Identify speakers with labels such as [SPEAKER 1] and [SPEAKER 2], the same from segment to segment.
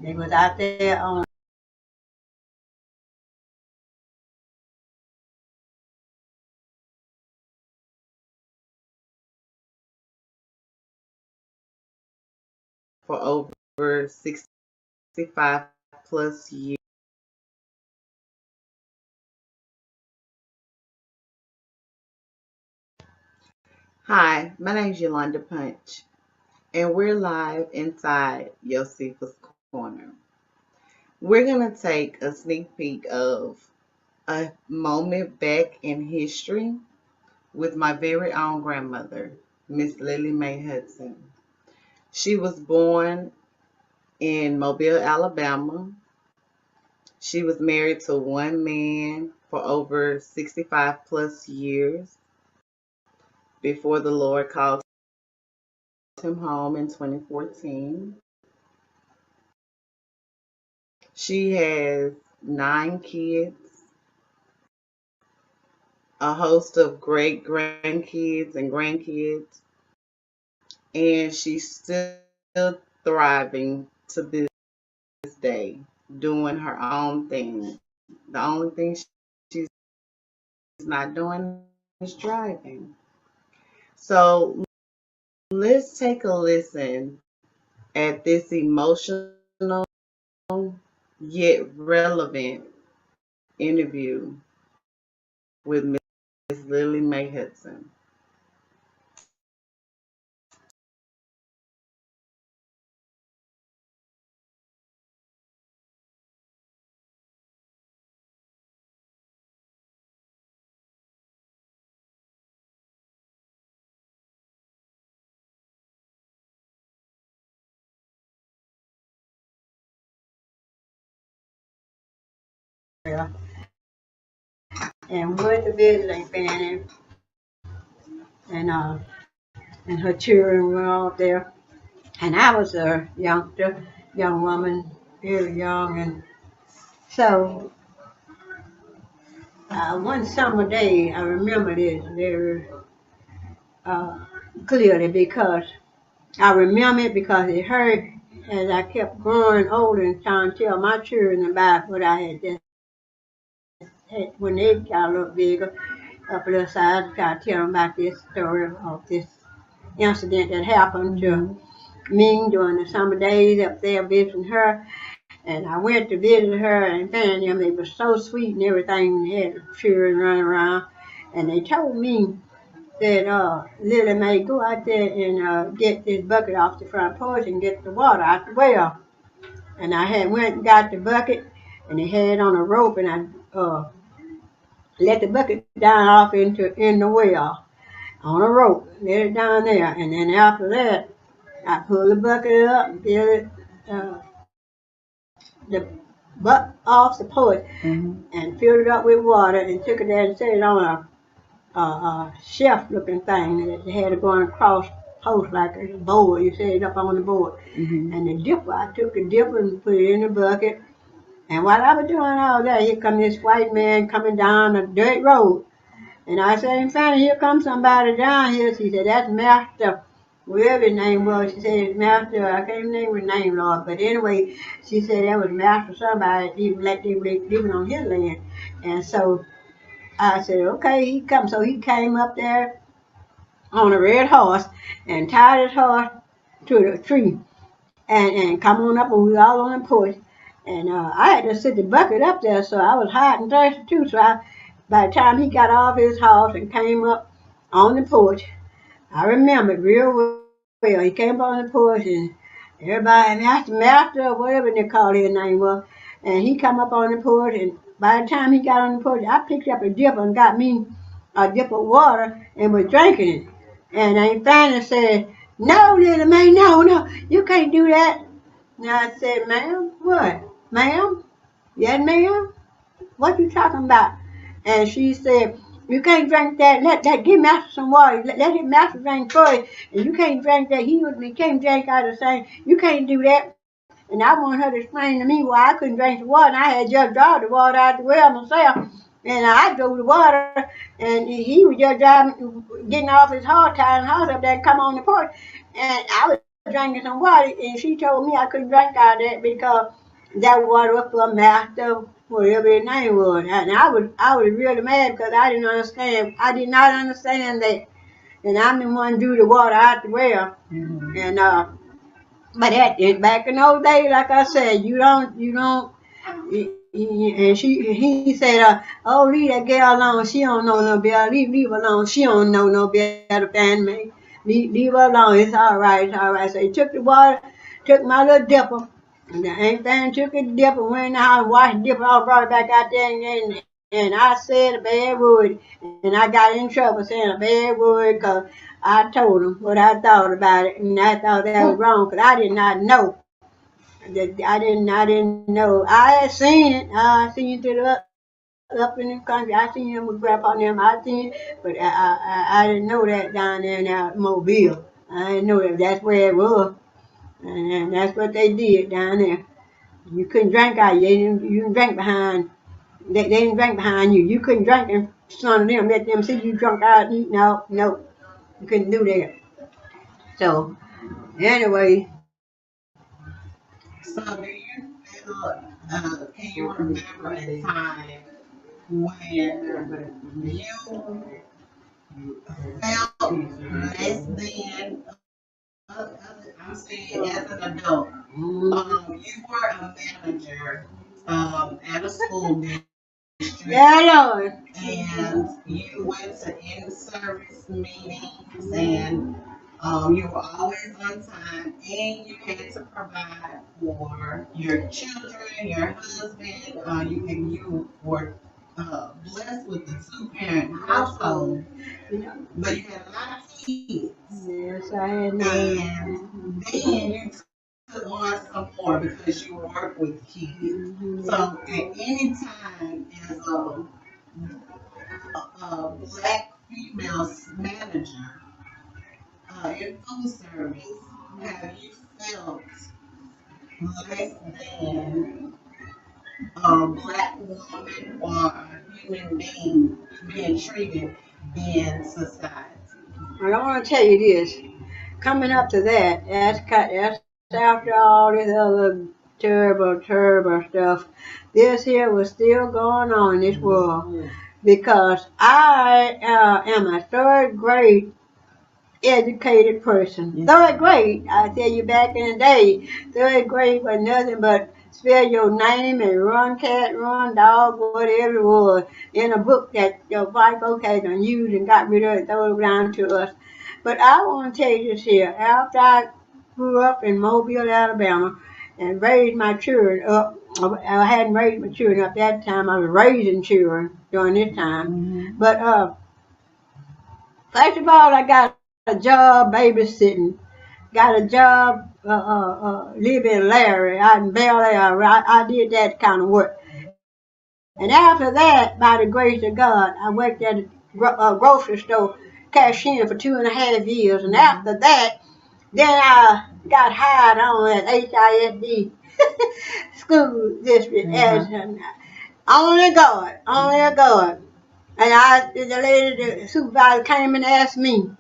[SPEAKER 1] They was out there on
[SPEAKER 2] for over 65 plus years. Hi, my name is Yolanda Punch, and we're live inside Yosifah's Corner. We're going to take a sneak peek of a moment back in history with my very own grandmother, Miss Lillie Hudson. She was born in Mobile, Alabama. She was married to one man for over 65 plus years before the Lord called him home in 2014. She has 9 kids, a host of great grandkids and grandkids, and she's still thriving to this day, doing her own thing. The only thing she's not doing is driving. So let's take a listen at this emotional yet relevant interview with Miss Lillie Hudson.
[SPEAKER 1] there and went to visiting Fanny and and her children were all there. And I was a young woman, very young, and so one summer day I remember this very uh, clearly because I remember it because it hurt as I kept growing older and trying to tell my children about what I had just had when they got a little bigger. Up a little side, I try to tell them about this story of this incident that happened to me during the summer days up there visiting her. And I went to visit her and Fanny them. It was so sweet and everything. They had children running around. And they told me that Lily may go out there and get this bucket off the front porch and get the water out the well. And I had went and got the bucket and they had it on a rope and I let the bucket down off in the well on a rope, let it down there. And then after that, I pulled the bucket up and filled it, the butt off the porch and filled it up with water and took it there and set it on a shelf looking thing that they had it going across post like a board. You set it up on the board. And the dipper, I took the dipper and put it in the bucket. And while I was doing all that, here come this white man coming down a dirt road. And I said, Fanny, here comes somebody down here. She said, that's Master, whoever his name was. She said, Master, I can't remember his name, Lord. But anyway, she said that was Master somebody, even like they were living on his land. And so I said, okay, he comes. So he came up there on a red horse and tied his horse to the tree and come on up and we were all on the porch. And I had to sit the bucket up there, so I was hot and thirsty too. So by the time he got off his horse and came up on the porch, I remember it real well. He came up on the porch and everybody, Master, or whatever they called his name was, and he come up on the porch. And by the time he got on the porch, I picked up a dipper and got me a dip of water and was drinking it. And Aunt Fanny said, no, little man, no, you can't do that. And I said, ma'am, what? Ma'am? Yes, ma'am? What you talking about? And she said, you can't drink that. Give Master some water. Let his Master drink first. And you can't drink that. He can't drink out of the same. You can't do that. And I want her to explain to me why I couldn't drink the water. And I had just drawn the water out the well myself. And I drove the water. And he was just driving, getting off his horse, tying his horse up there and come on the porch. And I was drinking some water, and she told me I couldn't drink out of that because that water was for master, whatever his name was. And I was really mad because I didn't understand. I did not understand that. And I'm the one who drew the water out the well. And but back in those days, like I said, you don't. And he said, "Oh, leave that girl alone. She don't know no better. Leave her alone. She don't know no better than me. Leave her alone. It's all right. It's all right." So he took the water, took my little dipper, and the ain't thing took the dipper, went in the house, washed the dipper off, brought it back out there, and I said a bad word, and I got in trouble saying a bad word because I told him what I thought about it, and I thought that was wrong because I did not know. I didn't know. I had seen it. I seen it up in the country. I seen him with Grandpa and them. I seen it, but I didn't know that down there in Mobile. I didn't know that that's where it was, and that's what they did down there. You couldn't drink out. You didn't drink behind. They didn't drink behind you. You couldn't drink in front of them. Let them see you drunk out. No, you couldn't do that. So anyway.
[SPEAKER 2] So do you feel, can you remember a time when you felt less than, I'm saying as an adult, you were a manager at a school district,
[SPEAKER 1] Yeah, Lord.
[SPEAKER 2] and you went to in-service meetings, and you were always on time, and you had to provide for your children, your husband. You were blessed with a two-parent household, but you had a lot of kids.
[SPEAKER 1] Yes, I had
[SPEAKER 2] And
[SPEAKER 1] none.
[SPEAKER 2] then you took on some more because you work with kids. So at any time as a black female manager in food service, have you felt less than a black woman or a human being being treated in society?
[SPEAKER 1] Well, I want to tell you this. Coming up to that's after all this other terrible stuff. This here was still going on in this world because I am a third grade educated person. Third grade, I tell you back in the day, third grade was nothing but spell your name and run cat, run dog, whatever it was, in a book that your white folks had used and got rid of it, throw it around to us. But I want to tell you this here. After I grew up in Mobile, Alabama, and raised my children up, I hadn't raised my children up that time. I was raising children during this time. But first of all, I got a job babysitting. Got a job living in Larry out in Bel Air. I did that kind of work. And after that, by the grace of God, I worked at a grocery store cashier for 2.5 years. And after that, then I got hired on at HISD school district as only God. And the lady, the supervisor came and asked me,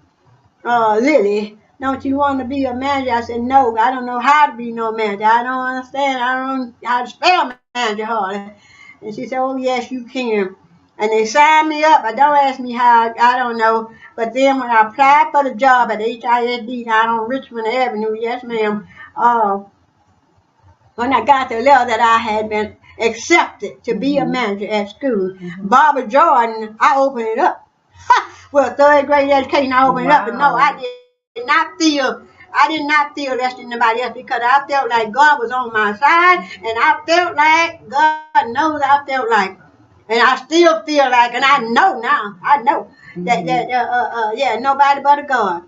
[SPEAKER 1] Lillie, don't you want to be a manager? I said, no, I don't know how to be no manager. I don't understand. I don't know how to spell manager hardly. And she said, oh, yes, you can. And they signed me up. But don't ask me how. I don't know. But then when I applied for the job at HISD down on Richmond Avenue, yes, ma'am, when I got the letter that I had been accepted to be a manager at school, Barbara Jordan, I opened it up. Well, third grade education, I opened it up. But no, I did not feel less than anybody else because I felt like God was on my side, and I felt like God knows I felt like, and I still feel like, and I know now, that nobody but a God.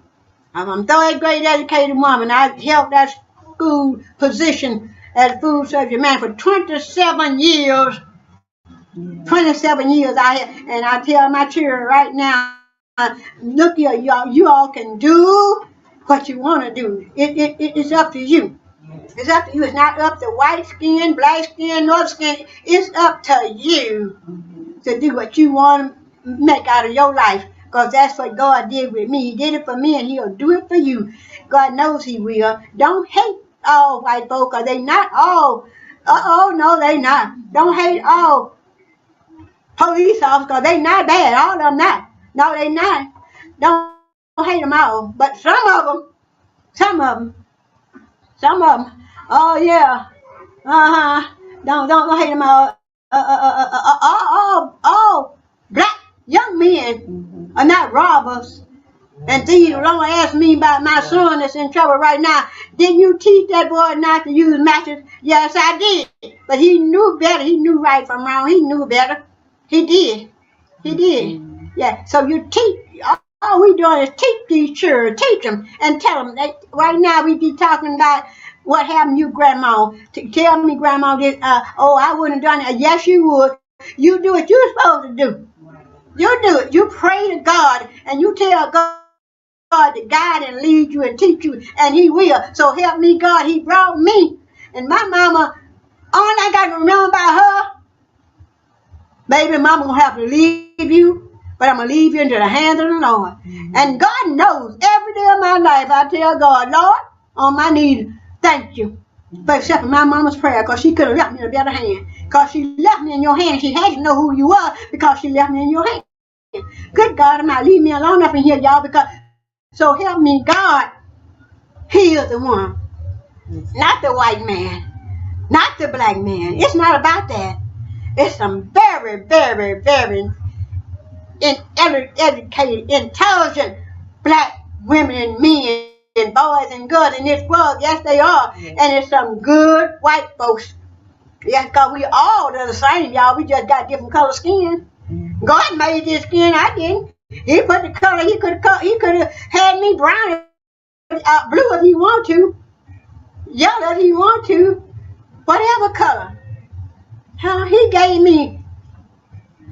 [SPEAKER 1] I'm a third grade educated woman. I held that school position as a food service man for 27 years. 27 years and I tell my children right now, look here, y'all, you all can do what you want to do. It's up to you. It's up to you. It's not up to white skin, black skin, north skin. It's up to you to do what you want to make out of your life. Because that's what God did with me. He did it for me, and He'll do it for you. God knows he will. Don't hate all white folk, because they not all. No, they not. Don't hate all police officers, because they not bad. All of them not. No, they not. Don't hate them all. But some of them, oh yeah, don't hate them all. All black young men are not robbers and thieves. Don't ask me about my son that's in trouble right now. Didn't you teach that boy not to use matches? Yes, I did. But he knew better. He knew right from wrong. He knew better. He did. He did. Yeah. So you teach. All we doing is teach these children, teach them, and tell them. Right now we be talking about what happened to you, Grandma. Tell me, Grandma, this. I wouldn't have done it. Yes, you would. You do what you're supposed to do. You do it. You pray to God, and you tell God to guide and lead you and teach you, and He will. So help me, God. He brought me, and my mama. All I got to remember about her, baby, Mama gonna have to leave you. But I'm going to leave you into the hands of the Lord. And God knows every day of my life I tell God, Lord, on my knees, thank you. But except for my mama's prayer, because she could have left me in a better hand. Because she left me in your hand. She had to know who you were because she left me in your hand. Good God, I'm not leaving me alone up in here, y'all. Because so help me, God. He is the one. Not the white man. Not the black man. It's not about that. It's some very, very, very educated, intelligent black women and men and boys and girls in this world. Yes, they are. And it's some good white folks. Yes, because we all are the same, y'all. We just got different color skin. God made this skin. I didn't. He put the color. He could have had me brown, blue if he want to, yellow if he want to, whatever color. He gave me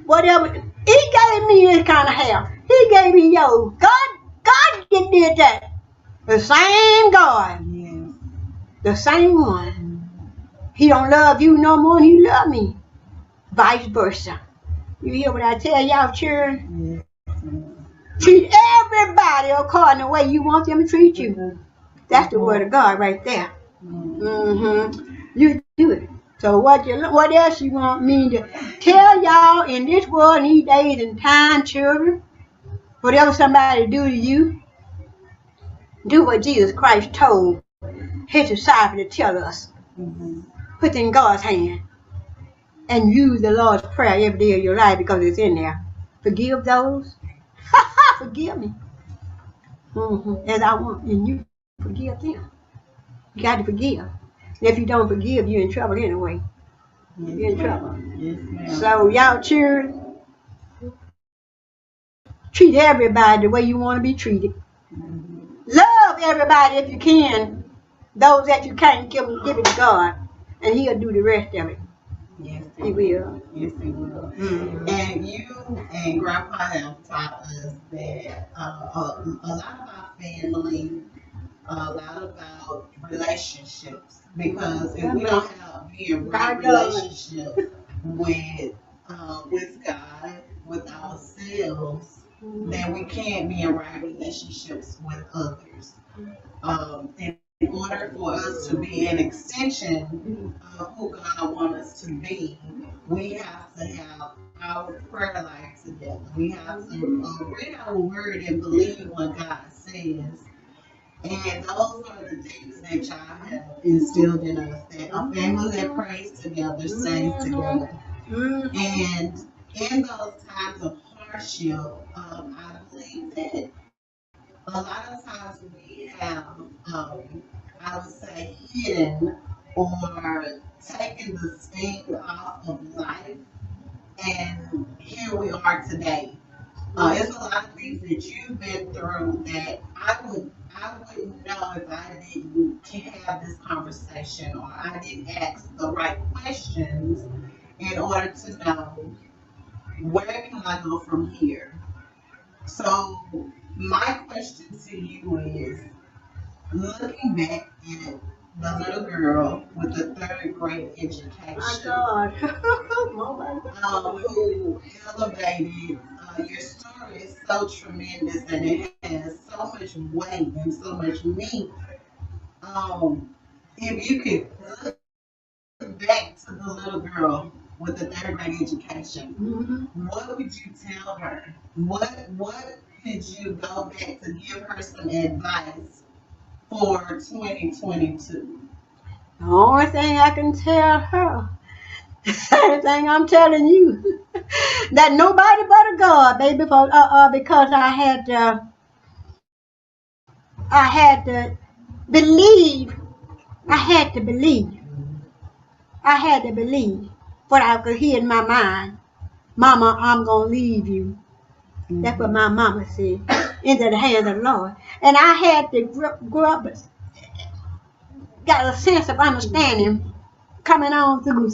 [SPEAKER 1] whatever. He gave me this kind of hair. He gave me yours. God did that. The same God. Yes. The same one. He don't love you no more than he love me. Vice versa. You hear what I tell y'all, children? Yes. Treat everybody according to the way you want them to treat you. That's the word of God right there. You do it. So what else you want me to tell y'all in this world, in these days and time, children? Whatever somebody do to you, do what Jesus Christ told his disciples to tell us. Put it in God's hand. And use the Lord's Prayer every day of your life because it's in there. Forgive those. Forgive me. As I want. And you forgive them. You got to forgive. And if you don't forgive, you're in trouble anyway. You're in trouble. Yes, so y'all children, treat everybody the way you want to be treated. Love everybody if you can. Those that you can't, give it to God. And he'll do the rest of it.
[SPEAKER 2] Yes,
[SPEAKER 1] he will.
[SPEAKER 2] Yes, he will. And you and Grandpa have taught us that a lot of our family, a lot about relationships. Because if we don't be in right relationship with God, with ourselves, then we can't be in right relationships with others. In order for us to be an extension of who God wants us to be, we have to have our prayer life together. We have to read our word and believe what God says. And those are the things that y'all have instilled in us, that a family that prays together stays together. And in those times of hardship, I believe that a lot of times we have, I would say, hidden or taken the sting off of life. And here we are today. It's a lot of things that you've been through that I wouldn't know if I didn't have this conversation or I didn't ask the right questions in order to know where can I go from here. So my question to you is, looking back at the little girl with the third grade
[SPEAKER 1] My
[SPEAKER 2] education,
[SPEAKER 1] God.
[SPEAKER 2] who elevated your story is so tremendous and it has so much weight and so much meat. If you could look back to the little girl with the third grade education, what would you tell her? What could you go back to give her some advice for 2022?
[SPEAKER 1] The only thing I can tell her, the same thing I'm telling you, that nobody but a God, baby, because I had to believe, I had to believe, I had to believe what I could hear in my mind. Mama, I'm gonna leave you. That's what my mama said, into the hands of the Lord. And I had to grow up, got a sense of understanding coming on through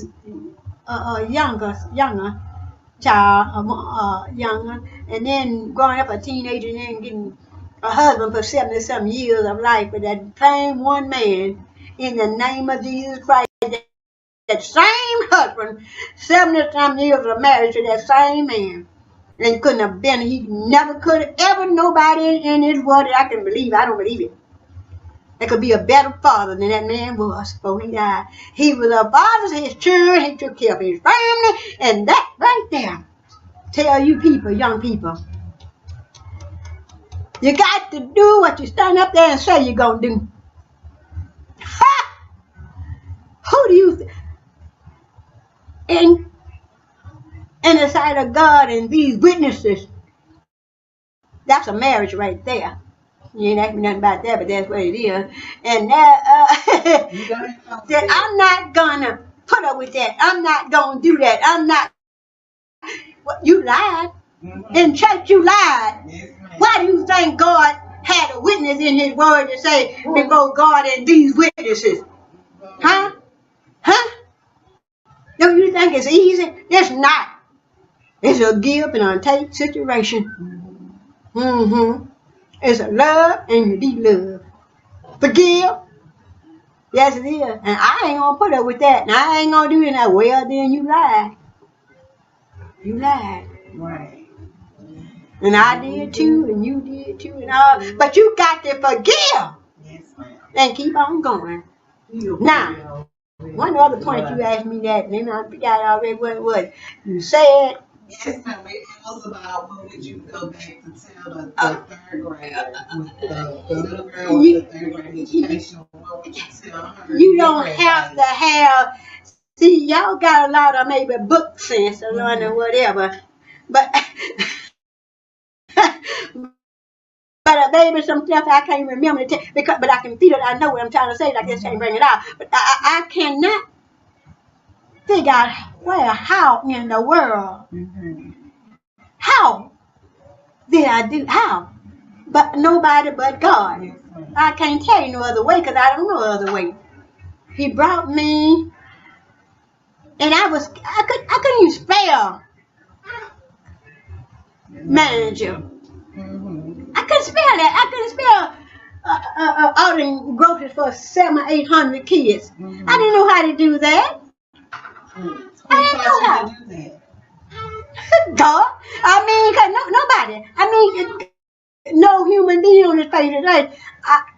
[SPEAKER 1] younger child, younger, and then growing up a teenager and then getting a husband for 70 some years of life with that same one man in the name of Jesus Christ. That same husband, 70 some years of marriage to that same man. And couldn't have been, he never could have ever nobody in this world that I can believe. I don't believe it. There could be a better father than that man was before he died. He was a father to his children, he took care of his family, and that right there tell you people, young people, you got to do what you stand up there and say you're going to do. Ha! Who do you think? In the sight of God and these witnesses, that's a marriage right there. You ain't asking me nothing about that, but that's what it is. And that, that I'm not gonna put up with that. I'm not gonna do that. I'm not. You lied. In church, you lied. Why do you think God had a witness in His Word to say before God and these witnesses? Huh? Huh? Don't you think it's easy? It's not. It's a give and a take situation. It's a love and you be loved. Forgive. Yes, it is. And I ain't gonna put up with that. And I ain't gonna do that. Well, then you lied. You lied.
[SPEAKER 2] Right.
[SPEAKER 1] And I did too, and you did too, and all. But you got to forgive.
[SPEAKER 2] Yes, ma'am.
[SPEAKER 1] And keep on going. Now, one other point you asked me that, and I forgot already what it was. You said.
[SPEAKER 2] Yes, ma'am. It was about what would you go back to tell the third grader with the little girl with the third grade education. What would you tell her?
[SPEAKER 1] You don't have to have. See, y'all got a lot of maybe book sense or whatever, but baby, some stuff I can't remember to because, but I can feel it. I know what I'm trying to say. I just can't bring it out. But I cannot figure out how in the world, how did I do how? But nobody but God. I can't tell you no other way because I don't know other way. He brought me, and I couldn't even spell manager. I couldn't spell that. I couldn't spell ordering groceries for 700 or 800 kids. I didn't know how to do that. I didn't know how to do that. God, I mean, cause nobody. I mean, no human being on this face of the earth.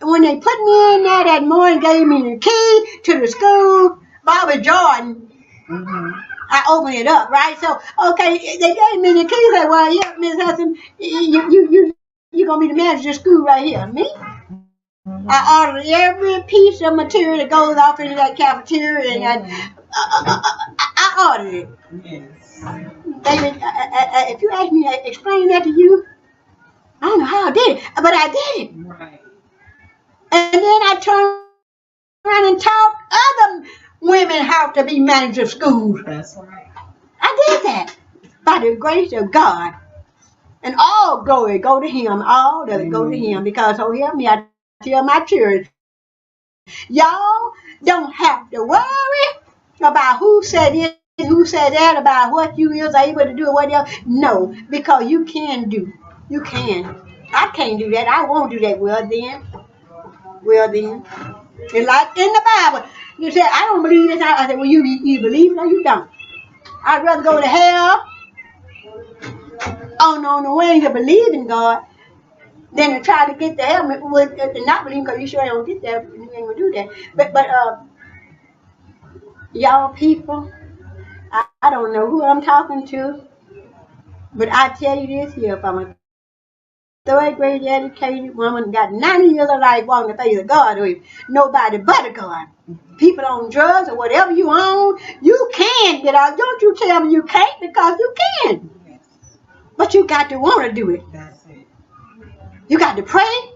[SPEAKER 1] When they put me in there that morning, gave me the key to the school, Barbara Jordan. I opened it up, right? So, okay, they gave me the key. Like, well, yeah, Miss Hudson, you're going to be the manager of school right here. Me? I ordered every piece of material that goes off into that cafeteria, and I ordered it.
[SPEAKER 2] Yes.
[SPEAKER 1] David, if you ask me to explain that to you, I don't know how I did it, but I did it.
[SPEAKER 2] Right.
[SPEAKER 1] And then I turned around and taught other women how to be managers of schools.
[SPEAKER 2] That's right.
[SPEAKER 1] I did that by the grace of God. And all glory go to Him. All of it go to Him. Because, oh, hear me, I tell my children, y'all don't have to worry about who said it, who said that, about what you is able to do or whatever. No, because you can do. You can. I can't do that. I won't do that. Well then. It's like in the Bible. You say, I don't believe this. I said, well, you believe it or you don't. I'd rather go to hell on the wings of believing God than to try to get to heaven with not believing, because you sure ain't gonna get there. You ain't gonna do that. But y'all people, I don't know who I'm talking to, but I tell you this here, if I'm a third grade educated woman, got 90 years of life walking the face of God with nobody but a God. People on drugs or whatever you own, you can get out. Don't you tell me you can't, because you can. But you got to want to do it.
[SPEAKER 2] That's it.
[SPEAKER 1] You got to pray,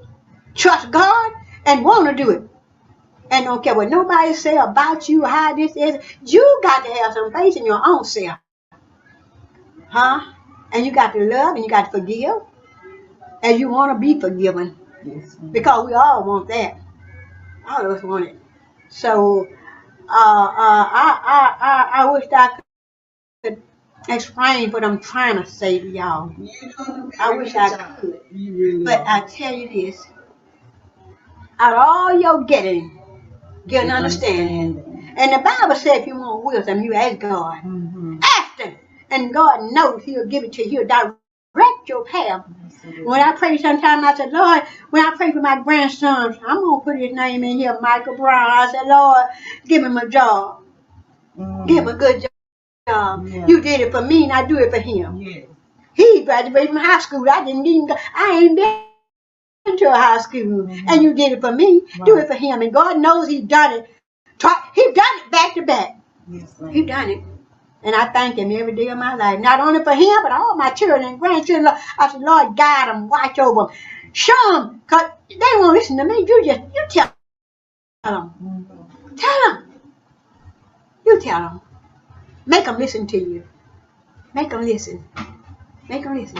[SPEAKER 1] trust God, and want to do it. And don't care what nobody say about you, how this is. You got to have some faith in your own self. Huh? And you got to love and you got to forgive. And you want to be forgiven.
[SPEAKER 2] Yes.
[SPEAKER 1] Because we all want that. All of us want it. So, I wish I could explain what I'm trying to say to y'all. I wish I could. But I tell you this. Out of all your getting, get an understanding. And the Bible says if you want wisdom, you ask God. Ask Him. And God knows He'll give it to you. He'll direct your path. When I pray sometimes, I said, Lord, when I pray for my grandson, I'm going to put his name in here, Michael Brown. I said, Lord, give him a job. Give him a good job. Yeah. You did it for me, and I do it for him. Yeah. He graduated from high school. I ain't been to a high school. And you did it for me. Wow. Do it for him. And God knows He's done it. He's done it back to back. Yes, He's done it. And I thank Him every day of my life. Not only for him, but all my children and grandchildren. I said, Lord, guide them, watch over them. Show them, because they won't listen to me. You tell them. Tell them. You tell them. Make them listen to you. Make them listen. Make them listen.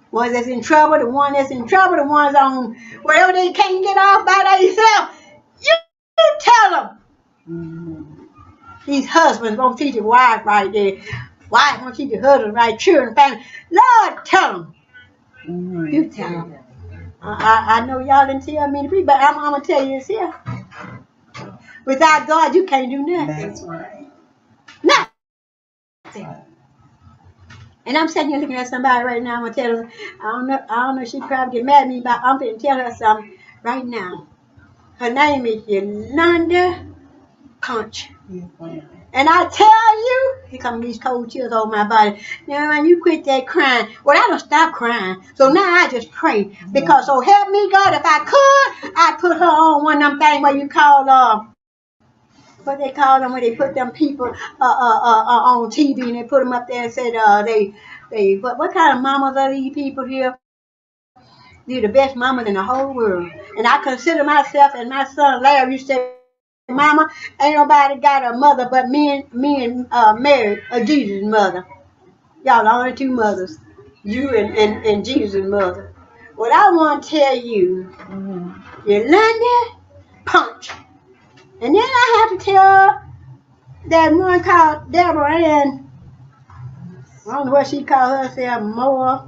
[SPEAKER 1] Ones that's in trouble, the one that's in trouble, the ones on wherever they can't get off by themselves. You tell them. These husbands won't teach your wife right there. Wife won't teach your husband right, children, family. Lord, tell them. You tell them. I know y'all didn't tell me to be, but I'm going to tell you this here. Without God, you can't do nothing.
[SPEAKER 2] That's right.
[SPEAKER 1] Nothing. And I'm sitting here looking at somebody right now. I'm going to tell her, I don't know, she probably get mad at me, but I'm going to tell her something right now. Her name is Yolanda Punch. And I tell you, here come these cold chills over my body. Now, when you quit that crying, well, I don't stop crying. So now I just pray. Because, so help me, God, if I could, I'd put her on one of them things where you call, what they call them, where they put them people on TV and they put them up there and said, what kind of mamas are these people here? They're the best mamas in the whole world. And I consider myself, and my son Larry used to say, Mama, ain't nobody got a mother but me and Mary, Jesus' mother. Y'all the only two mothers. You and Jesus' mother. What I want to tell you, Yolanda Punch. And then I have to tell that one called Deborah Ann. I don't know what she called herself, Moore.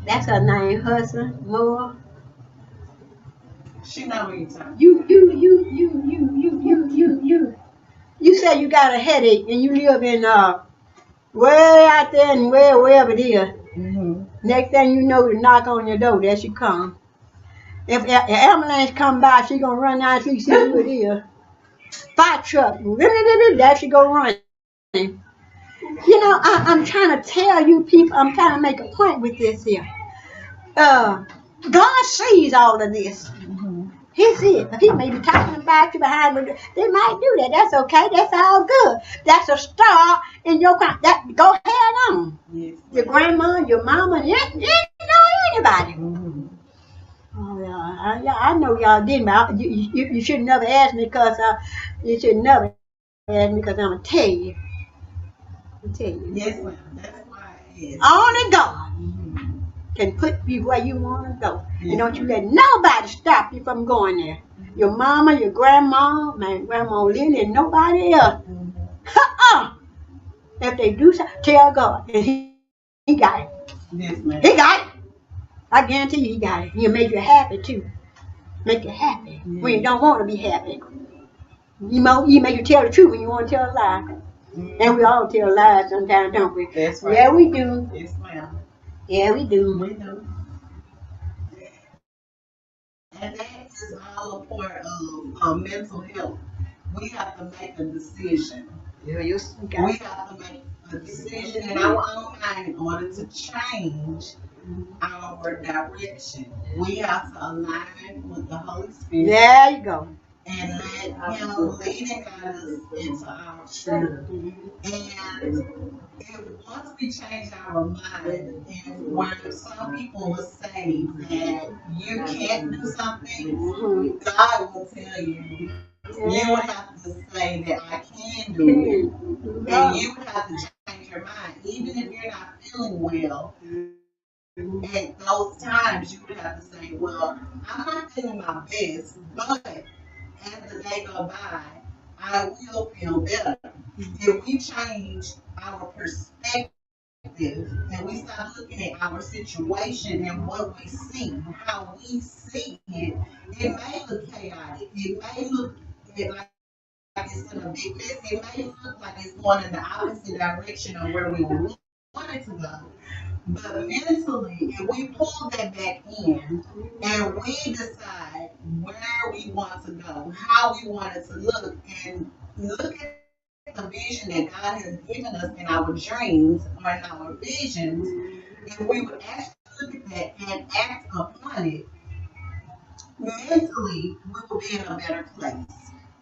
[SPEAKER 1] That's her name, Hudson, Moore.
[SPEAKER 2] She know what you're talking.
[SPEAKER 1] You say you got a headache and you live in way out there and wherever it is. Next thing you know, you knock on your door, there she come. If an ambulance come by, she gonna run out and see who it is. Fire truck, there she go running. You know, I'm trying to tell you people, I'm trying to make a point with this here. God sees all of this. He sees it. He may be talking about you behind, but they might do that. That's okay. That's all good. That's a star in your crime. Go ahead on. Yes. Your grandma, your mama, you know anybody. Oh, I know y'all didn't, but you should never ask me because you should never ask me because I'm going to tell you.
[SPEAKER 2] Yes, ma'am. That's why it is.
[SPEAKER 1] Only God can put you where you want to go. Yes. And don't you let nobody stop you from going there. Your mama, your grandma, my grandma Lillie, and nobody else. If they do something, tell God. And he got it.
[SPEAKER 2] Yes, ma'am.
[SPEAKER 1] He got it. I guarantee you he got it. He'll make you happy too. make you happy when you don't want to be happy. You make you tell the truth when you want to tell a lie. And we all tell lies sometimes, don't we?
[SPEAKER 2] That's right.
[SPEAKER 1] Yeah, we do.
[SPEAKER 2] Yes, ma'am.
[SPEAKER 1] Yeah, we do.
[SPEAKER 2] We do. And that is all a part of mental health. We have to make a decision.
[SPEAKER 1] Yeah, you
[SPEAKER 2] We have to make a decision in our own mind in order to change our direction. We have to align with the Holy Spirit.
[SPEAKER 1] There you go.
[SPEAKER 2] And let Him lead and guide us into our truth. And once we change our mind, and where some people will say that you can't do something, God will tell you. You would have to say that I can do it. And you would have to change your mind. Even if you're not feeling well, at those times you would have to say, well, I'm not feeling my best, but as the day go by, I will feel better. If we change our perspective and we start looking at our situation and what we see, how we see it, it may look chaotic. It may look like it's in a big mess. It may look like it's going in the opposite direction of where we want it to go. But mentally, if we pull that back in and we decide where we want to go, how we want it to look, and look at the vision that God has given us in our dreams or in our visions, if we would actually look at that and act upon it, mentally, we will be in a better place.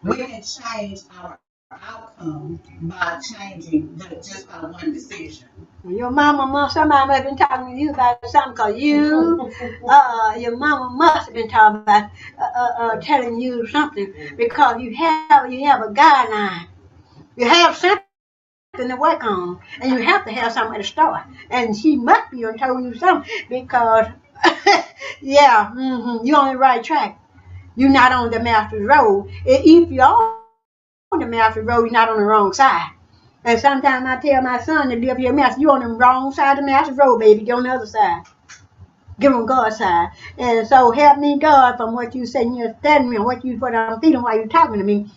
[SPEAKER 2] We can change our outcome by changing just by one decision.
[SPEAKER 1] Your mama somebody must have been talking to you about something because your mama must have been talking about telling you something because you have a guideline. You have something to work on, and you have to have somewhere to start. And she must be on told you something because, you're on the right track. You're not on the master's road. If you're on the master's road, you're not on the wrong side. And sometimes I tell my son to live your master, you're on the wrong side of the master's road, baby. Get on the other side. Get on God's side. And so help me, God, from what you say, you're telling me, what I'm feeling while you're talking to me.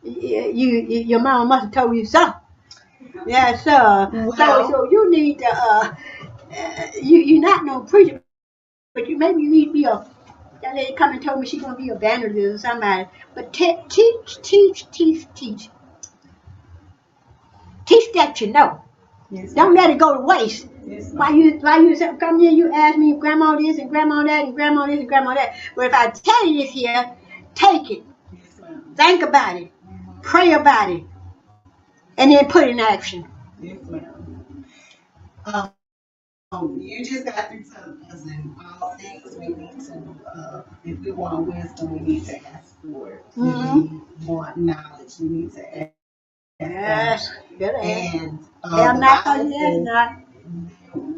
[SPEAKER 1] Your mama must have told you something. Yes, sir. So you need to, you're not no preacher, but maybe you need to be that lady come and told me she's going to be a evangelist or somebody. But teach. Teach that you know. Yes, don't let it go to waste. Yes, why you come here, you ask me grandma this and grandma that and grandma this and grandma that. But if I tell you this here, take it. Yes, think about it. Pray about it. And then put it in action.
[SPEAKER 2] Yes, ma'am. You just got through telling us in all things we need to, if we want wisdom, we need to ask for it. We need more knowledge. We need to ask.
[SPEAKER 1] Yes, good.
[SPEAKER 2] And
[SPEAKER 1] not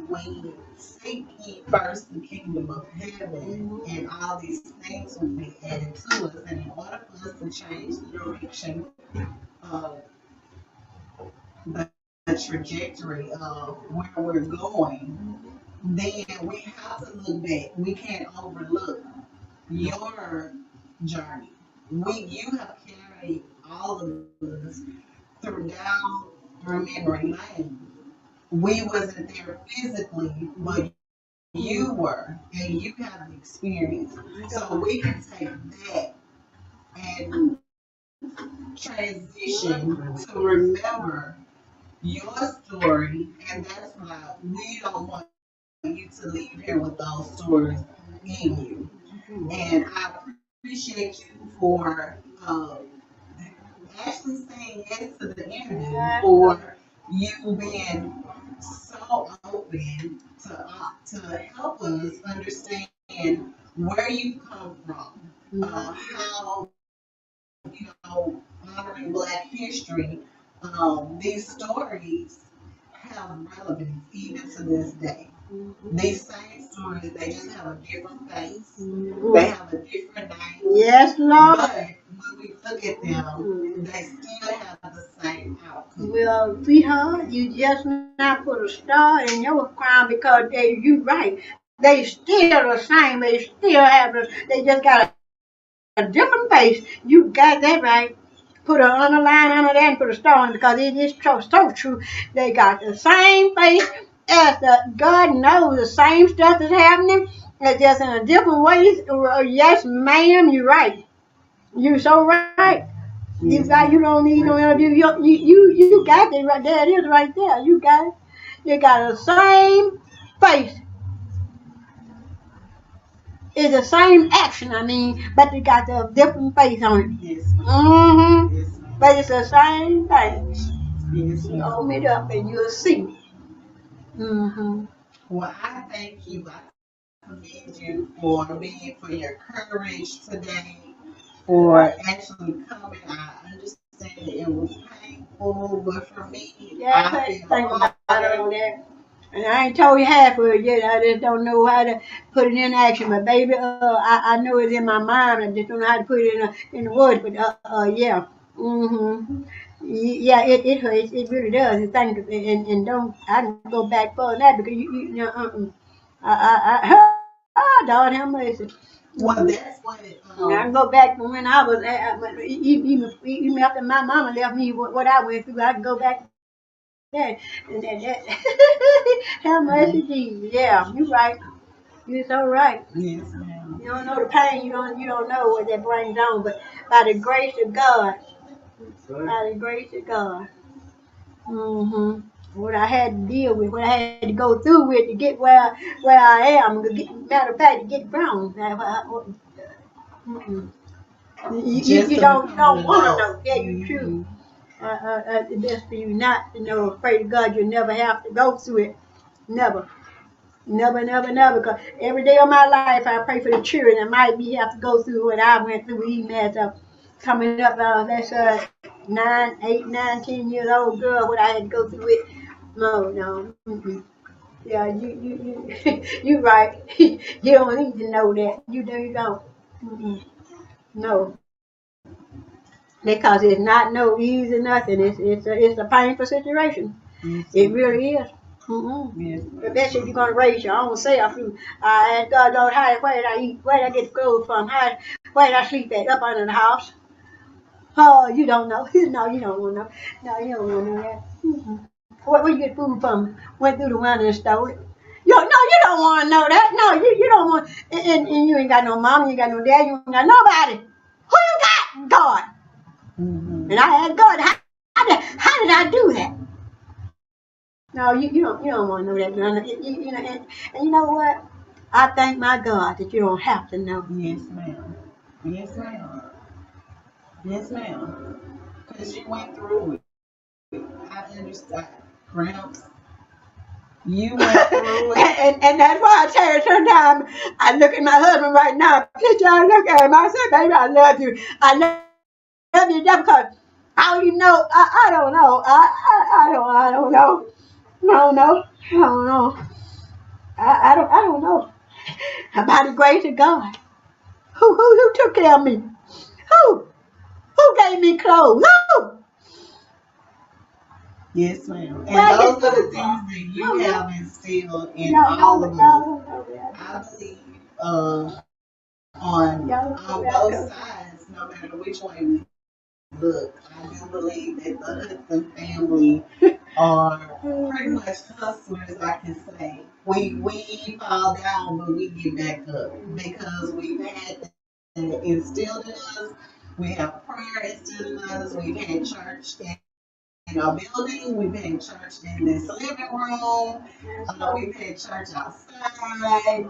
[SPEAKER 2] we seek ye first the kingdom of heaven, and all these things will be added to us. And in order for us to change the direction of the trajectory of where we're going, then we have to look back. We can't overlook your journey. You have carried all of us down through memory lane. We wasn't there physically, but you were, and you have the experience. So we can take that and transition to remember your story, and that's why we don't want you to leave here with those stories in you. And I appreciate you for actually saying yes to the interview, for you being so open to help us understand where you come from, how, honoring Black history, these stories have relevance even to this day. These same stories, they just have a different face. They have a different name.
[SPEAKER 1] Yes, Lord.
[SPEAKER 2] But when we look at them, they still have the same outcome.
[SPEAKER 1] Well, sweetheart, you just not put a star in your crown because you're right. They still the same. They still have they just got different face. You got that right. Put an underline under that and put a star on it because it is so true. They got the same face as God knows the same stuff is happening. It's just in a different way. Yes, ma'am, you're right. You're so right. You don't need no interview. You got it right there. It is right there. You got it. You got the same face. It's the same action, I mean, but you got a different face on it.
[SPEAKER 2] Yes, ma'am.
[SPEAKER 1] Mm-hmm.
[SPEAKER 2] Yes, ma'am.
[SPEAKER 1] But it's the same thing.
[SPEAKER 2] Yes,
[SPEAKER 1] You
[SPEAKER 2] ma'am.
[SPEAKER 1] open it up and you'll see. Mm-hmm.
[SPEAKER 2] Well, I thank you. I commend you for your courage today, for actually coming. I understand it was painful, but for me,
[SPEAKER 1] Yeah,
[SPEAKER 2] I
[SPEAKER 1] I
[SPEAKER 2] feel
[SPEAKER 1] think about all
[SPEAKER 2] honored.
[SPEAKER 1] that. And I ain't told you half of it yet. I just don't know how to put it in action. But baby, I know it's in my mind. I just don't know how to put it in the words. But yeah. Mm-hmm. Yeah, it hurts. It really does. And don't I can go back further than that because you know Lord have mercy.
[SPEAKER 2] Well,
[SPEAKER 1] Mm-hmm.
[SPEAKER 2] that's what it.
[SPEAKER 1] And I can go back from when I was even after my mama left me what I went through. I can go back there and have mercy, Jesus. Yeah, you're right. You're so right.
[SPEAKER 2] Yes, ma'am.
[SPEAKER 1] You don't know the pain. You don't know what that brings on. But by the grace of God, by the grace of God. Mm-hmm. What I had to deal with, what I had to go through with to get where I am. Matter of fact, to get grown. Mm-mm.
[SPEAKER 2] Just
[SPEAKER 1] You
[SPEAKER 2] to
[SPEAKER 1] don't
[SPEAKER 2] become
[SPEAKER 1] want to
[SPEAKER 2] enough.
[SPEAKER 1] know. Yeah, you true. It's best for you not to know. Pray to God you'll never have to go through it. Never. Never, never, never. Because every day of my life, I pray for the children that might be have to go through what I went through, even as coming up. That's 9, 8, 9, 10 years old girl. What I had to go through it. No, no. Mm-mm. Yeah, you right. You don't need to know that. You don't. Mm-mm. No, because it's not no easy nothing. It's a painful situation.
[SPEAKER 2] Yes,
[SPEAKER 1] It
[SPEAKER 2] ma'am.
[SPEAKER 1] really is. Mm-mm.
[SPEAKER 2] Yes,
[SPEAKER 1] Especially if you're gonna raise your own self. I ask God, Lord, where did I eat? Where did I get clothes from? Where did I sleep at? Up under the house? Oh, you don't know. No, you don't want to know. No, you don't want to know that. Mm-mm. Where you get food from? Went through the window and stole it. No, you don't want to know that. No, you don't want. And you ain't got no mom, you ain't got no dad, you ain't got nobody. Who you got? God.
[SPEAKER 2] mm-hmm.
[SPEAKER 1] And I asked God, how did I do that? No, you don't want to know that. And you know what? I thank my God that you don't have to know.
[SPEAKER 2] Yes, ma'am. Yes, ma'am. Yes, ma'am. Because you went through it. I understand. Gramps, you went through it.
[SPEAKER 1] And that's why I tell you sometimes I look at my husband right now, picture I look at him, I say, baby, I love you. I love you just because I don't even know. I don't know. I don't know. I don't know. I don't know. I don't know. By the grace of God. Who took care of me? Who? Who gave me clothes? Who?
[SPEAKER 2] Yes, ma'am.
[SPEAKER 1] Where
[SPEAKER 2] And
[SPEAKER 1] I get
[SPEAKER 2] those are the
[SPEAKER 1] food
[SPEAKER 2] things
[SPEAKER 1] from?
[SPEAKER 2] that
[SPEAKER 1] I
[SPEAKER 2] you
[SPEAKER 1] don't know.
[SPEAKER 2] have instilled in
[SPEAKER 1] Y'all
[SPEAKER 2] all
[SPEAKER 1] know,
[SPEAKER 2] of
[SPEAKER 1] y'all
[SPEAKER 2] us.
[SPEAKER 1] don't know where I
[SPEAKER 2] I
[SPEAKER 1] come
[SPEAKER 2] believe
[SPEAKER 1] from.
[SPEAKER 2] on
[SPEAKER 1] Y'all don't know where I
[SPEAKER 2] both
[SPEAKER 1] come from.
[SPEAKER 2] sides, no matter which way we look, I do believe that the Hudson family are pretty much hustlers, I can say. We fall down, but we get back up because we've had that instilled in us. We have prayer instilled in us. We've had church in our building. We've had church in this living room. We've had church outside.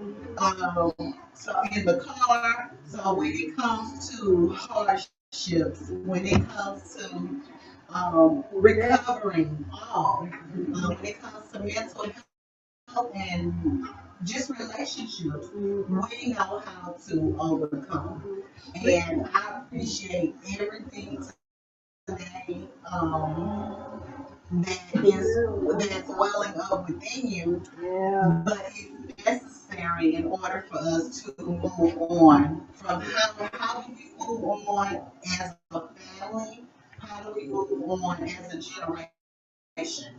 [SPEAKER 2] So in the car. So when it comes to hardships, when it comes to recovering, when it comes to mental health and just relationships, we know how to overcome. And I appreciate everything today. That's welling up within you,
[SPEAKER 1] Yeah.
[SPEAKER 2] but it's necessary in order for us to move on from how do we move on as a family, how do we move on as a generation,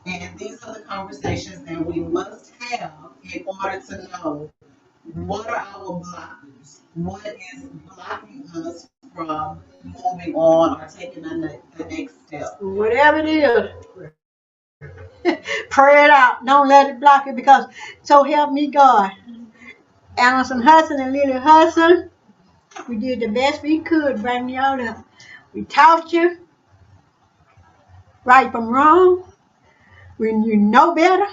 [SPEAKER 2] and these are the conversations that we must have in order to know What are our blockers? What is blocking us from moving on or taking the next step?
[SPEAKER 1] Whatever it is, pray it out. Don't let it block you because so help me God. Allison Hudson and Lillie Hudson, we did the best we could bring y'all up. We taught you right from wrong. When you know better,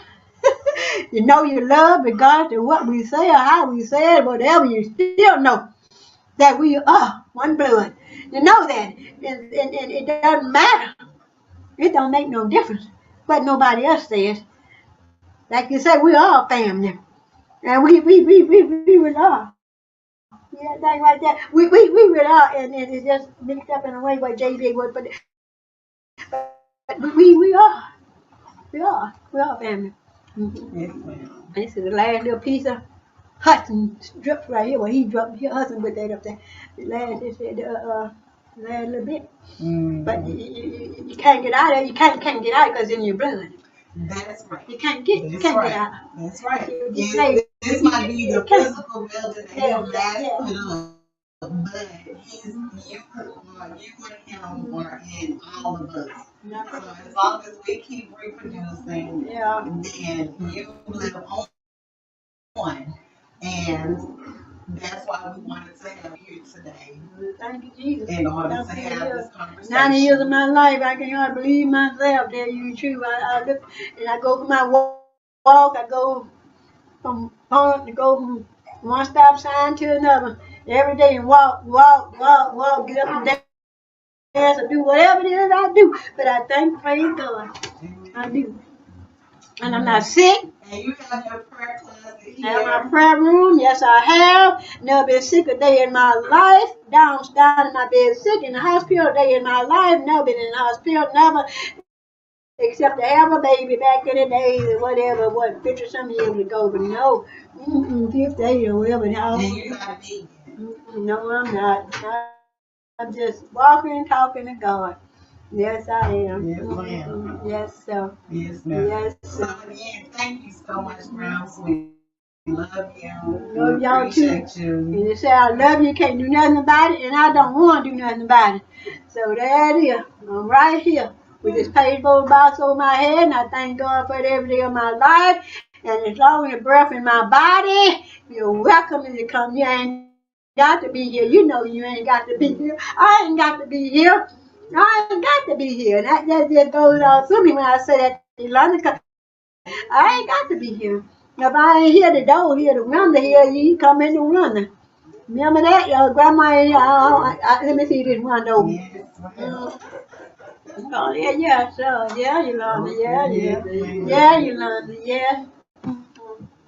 [SPEAKER 1] you know you love regardless of what we say or how we say it, whatever, you still know that we are one blood. You know that. And it doesn't matter. It don't make no difference what nobody else says. Like you said, we are family. And we really are. Yeah, thing right there. We really are. And it's just mixed up in a way what JB would, but we are. We are. We are family. Mm-hmm.
[SPEAKER 2] Yes, ma'am.
[SPEAKER 1] This is the last little piece of Hudson strips right here. Well, he dropped Hudson with that up there. The last, it said, last little bit. But you can't get out of it. You can't get out because it's in your blood.
[SPEAKER 2] That's right.
[SPEAKER 1] You can't get out.
[SPEAKER 2] That's right.
[SPEAKER 1] This
[SPEAKER 2] might be the physical building that he last put up, but you and him are in all of us. So as long as we keep reproducing, then you live on. And that's why we wanted to have you today.
[SPEAKER 1] Thank you, Jesus.
[SPEAKER 2] In order to have this conversation.
[SPEAKER 1] 90 years of my life, I can hardly believe myself. Tell you the truth. I look and I go for my walk. I go from from one stop sign to another every day and walk. Get up and dance or do whatever it is I do. But I thank, praise God. I do. And I'm not sick.
[SPEAKER 2] And you have your prayer closet here.
[SPEAKER 1] I have my prayer room. Yes, I have. Never been sick a day in my life. Down in my bed sick in the hospital a day in my life. Never been in the hospital. Never. Except to have a baby back in the days or whatever. What, 50 some years ago. But no. 50 or whatever.
[SPEAKER 2] And you're not a baby.
[SPEAKER 1] No, I'm not. I'm just walking, talking to God. Yes, I am.
[SPEAKER 2] Yes, ma'am.
[SPEAKER 1] Yes, sir.
[SPEAKER 2] Yes, ma'am.
[SPEAKER 1] Yes, sir.
[SPEAKER 2] So again, thank you so much, Brown. We love you.
[SPEAKER 1] Love y'all too.
[SPEAKER 2] Appreciate you.
[SPEAKER 1] And you say I love you, can't do nothing about it, and I don't want to do nothing about it. So there it is. I'm right here with this pasteboard box over my head, and I thank God for it every day of my life. And as long as the breath in my body, you're welcome to come. You ain't got to be here. You know you ain't got to be here. I ain't got to be here. I ain't got to be here. And that just goes out through me when I say that to London. I ain't got to be here. If I ain't here, the door here, the window here, you come in the window. Remember that? Grandma, let me see this window. Oh, yeah, sure. Yeah, Yolanda, yeah. Yeah, Yolanda, yeah.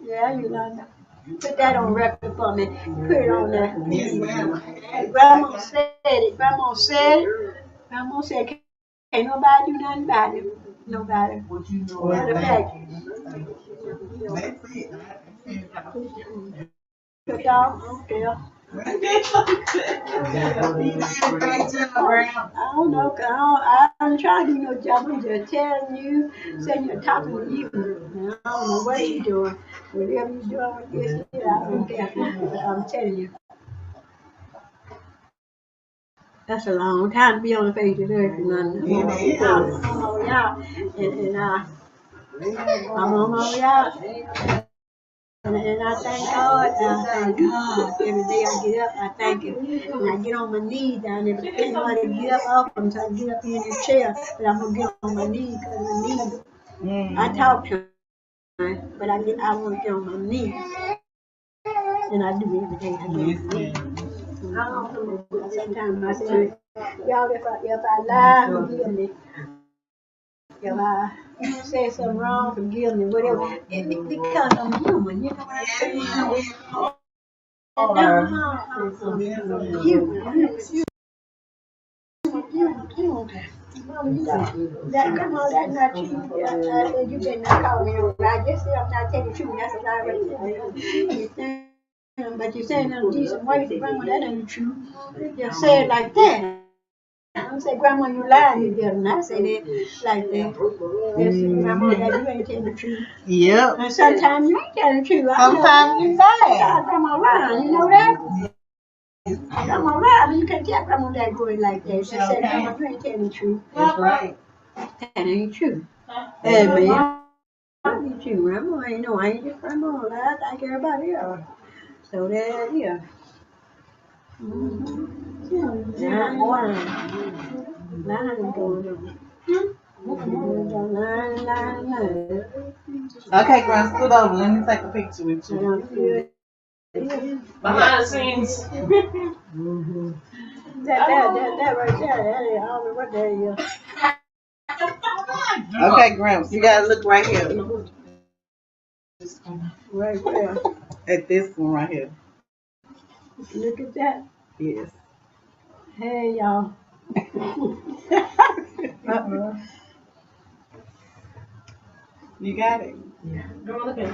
[SPEAKER 1] Yeah, Yolanda. Put that on record for me. Put it on there.
[SPEAKER 2] Yes, ma'am.
[SPEAKER 1] Grandma said it. Grandma said, can't nobody do nothing about it. Nobody. Matter of fact.
[SPEAKER 2] That's it.
[SPEAKER 1] Good dog. Okay.
[SPEAKER 2] You did a great job, Brown.
[SPEAKER 1] I don't know. I'm trying to do no job. I'm just telling you, saying you're talking to you. And I don't know what you're doing. Whatever you're doing with this, I don't care. But I'm telling you. That's a long time to be on the face of the earth. I'm on my way out. I'm on my way out. And I thank God. I thank God. Every day I get up, I thank Him. And I get on my knees down there. But I can't nobody get up off them, so I get up in the chair. But I'm going to get on my knees because my knees. I talk to Him, but I want to get on my knees. And I do every day. I do. I don't know. Sometimes I say, y'all, if I lie, forgive me. If I say something wrong, forgive me, whatever. Because I'm human, you know what I'm saying? Come on, that's not true. I said, you better not call me no lie. Just say I'm not telling the truth. That's what I already said. But you're saying in a decent way, say, Grandma, that ain't true. Just say it like that. I say, Grandma, you lie, you did. And I say that like that. They say, Grandma, that you ain't telling the truth.
[SPEAKER 2] Yep.
[SPEAKER 1] And sometimes you ain't telling the truth.
[SPEAKER 2] Sometimes you lie.
[SPEAKER 1] Grandma lying, you know that? Grandma lying, but you can't tell Grandma that good like that. She said, Grandma, you ain't telling the truth.
[SPEAKER 2] That's right.
[SPEAKER 1] That ain't true. Hey, man. I be true, Grandma. I ain't know, I ain't just Grandma. I like everybody else. So there, yeah. Lying going on.
[SPEAKER 2] Okay, Grandma, scoot over. Let me take a picture with you.
[SPEAKER 3] Behind the scenes.
[SPEAKER 1] That right there, that is, I don't know what that is.
[SPEAKER 2] Okay, Grandma, you gotta look right here.
[SPEAKER 1] Right there.
[SPEAKER 2] At this one right here.
[SPEAKER 1] Look at that.
[SPEAKER 2] Yes.
[SPEAKER 1] Hey, y'all.
[SPEAKER 2] You got it.
[SPEAKER 3] Go look at